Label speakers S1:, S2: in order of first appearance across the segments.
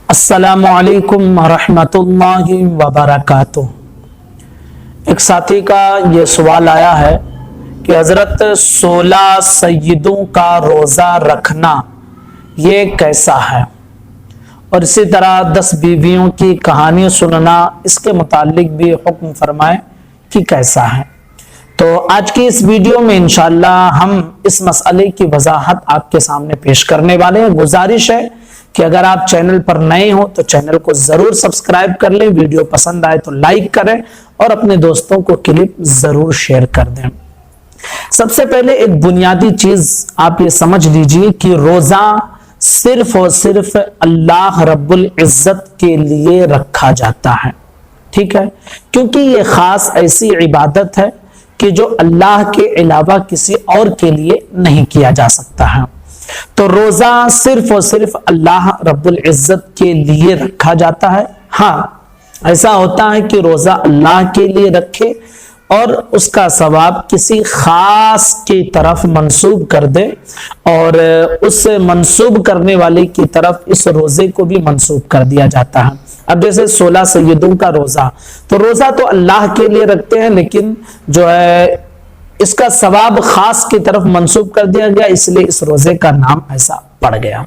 S1: السلام علیکم ورحمۃ اللہ وبرکاتہ۔ ایک ساتھی کا یہ سوال آیا ہے کہ حضرت 16 سیدوں کا روزہ رکھنا یہ کیسا ہے، اور اسی طرح 10 بیویوں کی کہانی سننا، اس کے متعلق بھی حکم فرمائیں کہ کیسا ہے۔ تو آج کی اس ویڈیو میں انشاءاللہ ہم اس مسئلے کی وضاحت آپ کے سامنے پیش کرنے والے ہیں۔ گزارش ہے کہ اگر آپ چینل پر نئے ہوں تو چینل کو ضرور سبسکرائب کر لیں، ویڈیو پسند آئے تو لائک کریں اور اپنے دوستوں کو کلپ ضرور شیئر کر دیں۔ سب سے پہلے ایک بنیادی چیز آپ یہ سمجھ لیجئے کہ روزہ صرف اور صرف اللہ رب العزت کے لیے رکھا جاتا ہے، ٹھیک ہے، کیونکہ یہ خاص ایسی عبادت ہے کہ جو اللہ کے علاوہ کسی اور کے لیے نہیں کیا جا سکتا ہے۔ تو روزہ صرف اور صرف اللہ رب العزت کے لیے رکھا جاتا ہے۔ ہاں، ایسا ہوتا ہے کہ روزہ اللہ کے لیے رکھے اور اس کا ثواب کسی خاص کی طرف منسوب کر دے، اور اس منسوب کرنے والے کی طرف اس روزے کو بھی منسوب کر دیا جاتا ہے۔ اب جیسے 16 سیدوں کا روزہ، تو روزہ تو اللہ کے لیے رکھتے ہیں، لیکن جو ہے اس کا ثواب خاص کی طرف منسوب کر دیا گیا، اس لیے اس روزے کا نام ایسا پڑ گیا۔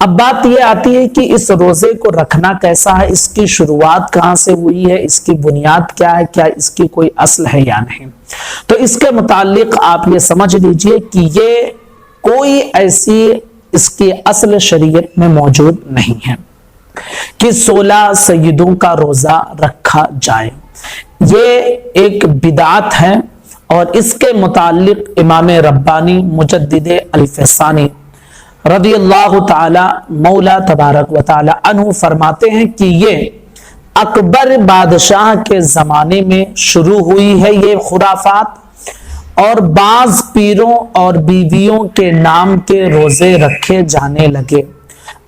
S1: اب بات یہ آتی ہے کہ اس روزے کو رکھنا کیسا ہے، اس کی شروعات کہاں سے ہوئی ہے، اس کی بنیاد کیا ہے، کیا اس کی کوئی اصل ہے یا نہیں۔ تو اس کے متعلق آپ یہ سمجھ لیجئے کہ یہ کوئی ایسی اس کی اصل شریعت میں موجود نہیں ہے کہ 16 سیدوں کا روزہ رکھا جائے۔ یہ ایک بدعت ہے، اور اس کے متعلق امام ربانی مجدد الفسانی رضی اللہ تعالی مولا تبارک و تعالی عنہ فرماتے ہیں کہ یہ اکبر بادشاہ کے زمانے میں شروع ہوئی ہے یہ خرافات، اور بعض پیروں اور بیویوں کے نام کے روزے رکھے جانے لگے۔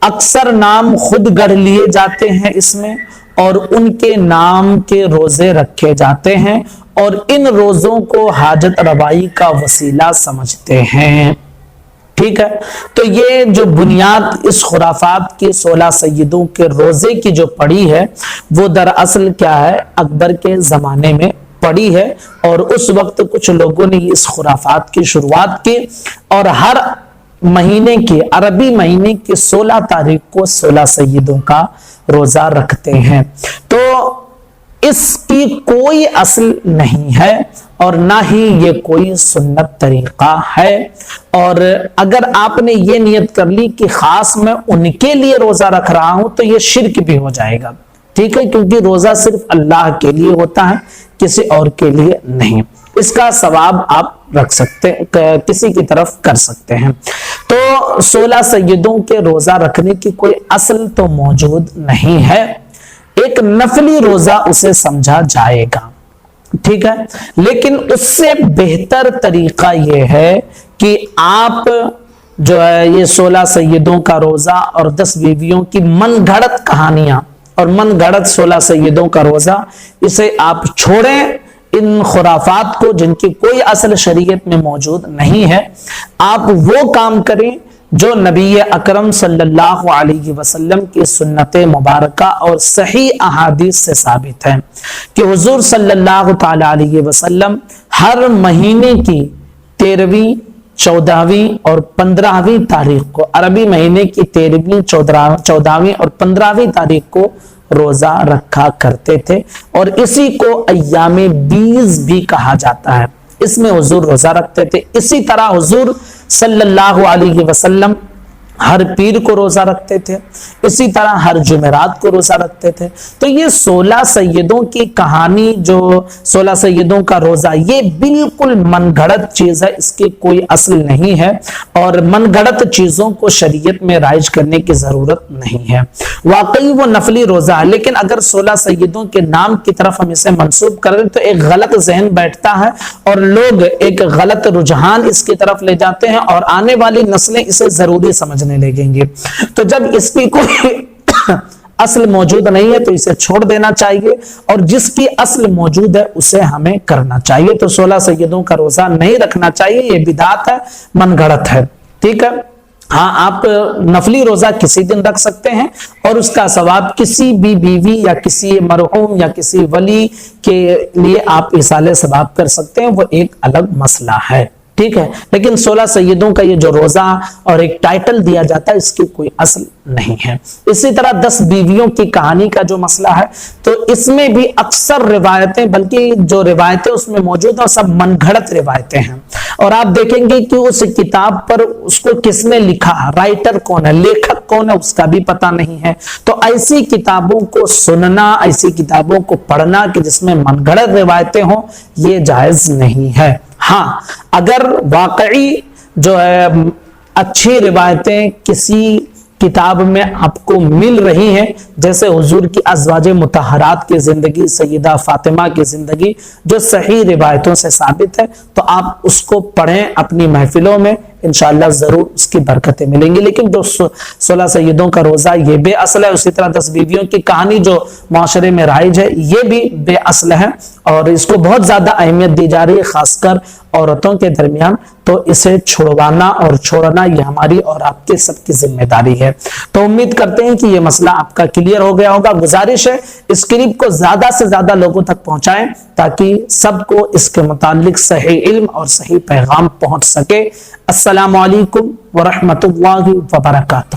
S1: اکثر نام خود گڑھ لیے جاتے ہیں اس میں، اور ان کے نام کے روزے رکھے جاتے ہیں، اور ان روزوں کو حاجت روائی کا وسیلہ سمجھتے ہیں، ٹھیک ہے۔ تو یہ جو بنیاد اس خرافات کی 16 سیدوں کے روزے کی جو پڑی ہے، وہ دراصل کیا ہے، اکبر کے زمانے میں پڑی ہے، اور اس وقت کچھ لوگوں نے اس خرافات کی شروعات کی، اور ہر مہینے کی عربی مہینے کی 16 تاریخ کو 16 سیدوں کا روزہ رکھتے ہیں۔ تو اس کی کوئی اصل نہیں ہے، اور نہ ہی یہ کوئی سنت طریقہ ہے، اور اگر آپ نے یہ نیت کر لی کہ خاص میں ان کے لیے روزہ رکھ رہا ہوں تو یہ شرک بھی ہو جائے گا، ٹھیک ہے، کیونکہ روزہ صرف اللہ کے لیے ہوتا ہے، کسی اور کے لیے نہیں۔ اس کا ثواب آپ رکھ سکتے، کسی کی طرف کر سکتے ہیں۔ تو 16 سیدوں کے روزہ رکھنے کی کوئی اصل تو موجود نہیں ہے، ایک نفلی روزہ اسے سمجھا جائے گا، ٹھیک ہے، لیکن اس سے بہتر طریقہ یہ ہے کہ آپ جو ہے یہ 16 سیدوں کا روزہ اور 10 بیویوں کی من گھڑت کہانیاں اور من گھڑت 16 سیدوں کا روزہ، اسے آپ چھوڑیں، ان خرافات کو جن کی کوئی اصل شریعت میں موجود نہیں ہے۔ آپ وہ کام کریں جو نبی اکرم صلی اللہ علیہ وسلم کی سنت مبارکہ اور صحیح احادیث سے ثابت ہے کہ حضور صلی اللہ تعالی علیہ وسلم ہر مہینے کی 13ویں، 14ویں اور 15ویں تاریخ کو، عربی مہینے کی 13ویں، 14ویں اور 15ویں تاریخ کو روزہ رکھا کرتے تھے، اور اسی کو ایام بیز بھی کہا جاتا ہے، اس میں حضور روزہ رکھتے تھے۔ اسی طرح حضور صلی اللہ علیہ وسلم ہر پیر کو روزہ رکھتے تھے، اسی طرح ہر جمعرات کو روزہ رکھتے تھے۔ تو یہ 16 سیدوں کی کہانی، جو 16 سیدوں کا روزہ، یہ بالکل من گھڑت چیز ہے، اس کی کوئی اصل نہیں ہے، اور من گھڑت چیزوں کو شریعت میں رائج کرنے کی ضرورت نہیں ہے۔ واقعی وہ نفلی روزہ ہے، لیکن اگر 16 سیدوں کے نام کی طرف ہم اسے منسوب کریں تو ایک غلط ذہن بیٹھتا ہے، اور لوگ ایک غلط رجحان اس کی طرف لے جاتے ہیں، اور آنے والی نسلیں اسے ضروری سمجھنے لگیں گے۔ تو جب اس کی کوئی اصل موجود نہیں ہے تو اسے چھوڑ دینا چاہیے، اور جس کی اصل موجود ہے اسے ہمیں کرنا چاہیے۔ تو 16 سیدوں کا روزہ نہیں رکھنا چاہیے، یہ بدعت ہے، من گھڑت ہے، ٹھیک ہے۔ ہاں آپ نفلی روزہ کسی دن رکھ سکتے ہیں اور اس کا ثواب کسی بھی بیوی یا کسی مرحوم یا کسی ولی کے لیے آپ ایصال ثواب کر سکتے ہیں، وہ ایک الگ مسئلہ ہے، ٹھیک ہے۔ لیکن 16 سیدوں کا یہ جو روزہ اور ایک ٹائٹل دیا جاتا ہے، اس کی کوئی اصل نہیں ہے۔ اسی طرح 10 بیویوں کی کہانی کا جو مسئلہ ہے، تو اس میں بھی اکثر روایتیں، بلکہ جو روایتیں اس میں موجود ہیں سب من گھڑت روایتیں ہیں، اور آپ دیکھیں گے کہ اس کتاب پر اس کو کس نے لکھا، رائٹر کون ہے، لیکھک کون ہے، اس کا بھی پتہ نہیں ہے۔ تو ایسی کتابوں کو سننا، ایسی کتابوں کو پڑھنا کہ جس میں من گھڑت روایتیں ہوں، یہ جائز نہیں ہے۔ ہاں اگر واقعی جو ہے اچھی روایتیں کسی کتاب میں آپ کو مل رہی ہیں، جیسے حضور کی ازواج مطہرات کی زندگی، سیدہ فاطمہ کی زندگی، جو صحیح روایتوں سے ثابت ہے، تو آپ اس کو پڑھیں اپنی محفلوں میں، انشاءاللہ ضرور اس کی برکتیں ملیں گی۔ لیکن جو 16 سیدوں کا روزہ یہ بے اصل ہے، اسی طرح 10 بیویوں کی کہانی جو معاشرے میں رائج ہے، یہ بھی بے اصل ہے اور اس کو بہت زیادہ اہمیت دی جا رہی ہے، خاص کر عورتوں کے درمیان۔ تو اسے چھڑوانا اور چھوڑنا یہ ہماری اور آپ کے سب کی ذمہ داری ہے۔ تو امید کرتے ہیں کہ یہ مسئلہ آپ کا کلیئر ہو گیا ہوگا۔ گزارش ہے اس کلپ کو زیادہ سے زیادہ لوگوں تک پہنچائیں تاکہ سب کو اس کے متعلق صحیح علم اور صحیح پیغام پہنچ سکے۔ السلام علیکم ورحمۃ اللہ وبرکاتہ۔